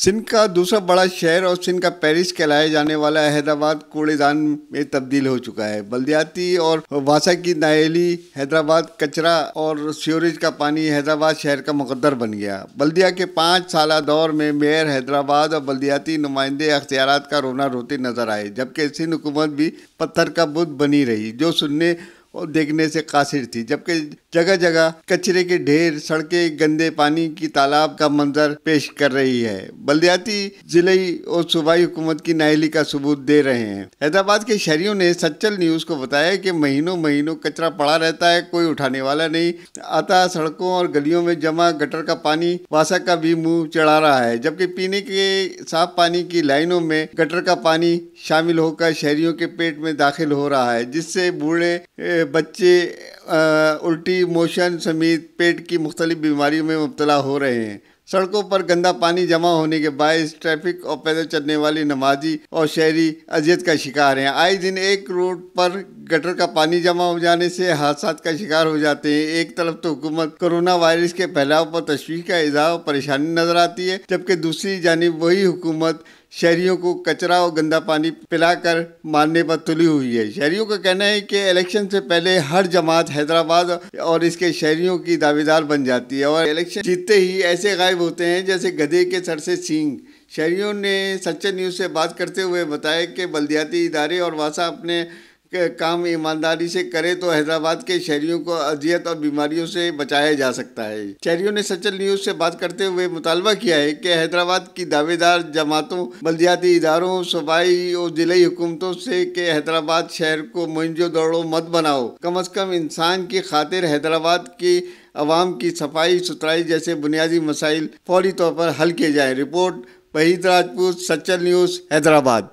सिंध का दूसरा बड़ा शहर और सिंध का पेरिस कहलाए जाने वाला हैदराबाद कूड़ेदान में तब्दील हो चुका है। बल्दियाती और वासा की नायली हैदराबाद कचरा और सीवरेज का पानी हैदराबाद शहर का मुकद्दर बन गया। बल्दिया के 5 साला दौर में मेयर हैदराबाद और बल्दियाती नुमाइंदे अख्तियारात का रोना रोते नजर आए, जबकि सिंध हुकूमत भी पत्थर का बुत बनी रही जो सुनने और देखने से कासिर थी। जबकि जगह जगह कचरे के ढेर, सड़कें गंदे पानी की तालाब का मंजर पेश कर रही है। बल्दियाती जिले और सूबाई हुकूमत की नाअहली का सबूत दे रहे हैं। हैदराबाद के शहरियों ने सच्चल न्यूज़ को बताया कि महीनों महीनों कचरा पड़ा रहता है, कोई उठाने वाला नहीं आता। सड़कों और गलियों में जमा गटर का पानी वासा का भी मुंह चढ़ा रहा है, जबकि पीने के साफ पानी की लाइनों में गटर का पानी शामिल होकर शहरियों के पेट में दाखिल हो रहा है, जिससे बूढ़े बच्चे उल्टी, मोशन समेत पेट की मुख्तलिफ बीमारियों में मुब्तला हो रहे हैं। सड़कों पर गंदा पानी जमा होने के बायस ट्रैफिक और पैदल चलने वाली नमाजी और शहरी अजियत का शिकार हैं। आए दिन एक रोड पर गटर का पानी जमा हो जाने से हादसा का शिकार हो जाते हैं। एक तरफ तो हुकूमत कोरोना वायरस के फैलाव पर तशवीश का इज़हार और परेशानी नजर आती है, जबकि दूसरी जानिब वही हुकूमत शहरियों को कचरा और गंदा पानी पिलाकर मारने पर तुली हुई है। शहरियों का कहना है कि इलेक्शन से पहले हर जमात हैदराबाद और इसके शहरियों की दावेदार बन जाती है और इलेक्शन जीतते ही ऐसे गायब होते हैं जैसे गधे के सर से सींग। शहरियों ने सच्चर न्यूज़ से बात करते हुए बताया कि बल्दियाती इदारे और वासा अपने काम ईमानदारी से करे तो हैदराबाद के शहरियों को अजियत और बीमारियों से बचाया जा सकता है। शहरियों ने सच्चर न्यूज़ से बात करते हुए मुतालबा किया है कि हैदराबाद की दावेदार जमातों, बल्दियाती इदारों, सूबाई और जिले हुकूमतों से कि हैदराबाद शहर को मोइंजो दड़ो मत बनाओ। कम अज़ कम इंसान की खातिर हैदराबाद की अवाम की सफाई सुथराई जैसे बुनियादी मसाइल फौरी तौर पर हल किए जाए। Report Waheed Rajput, Sachar news, Hyderabad.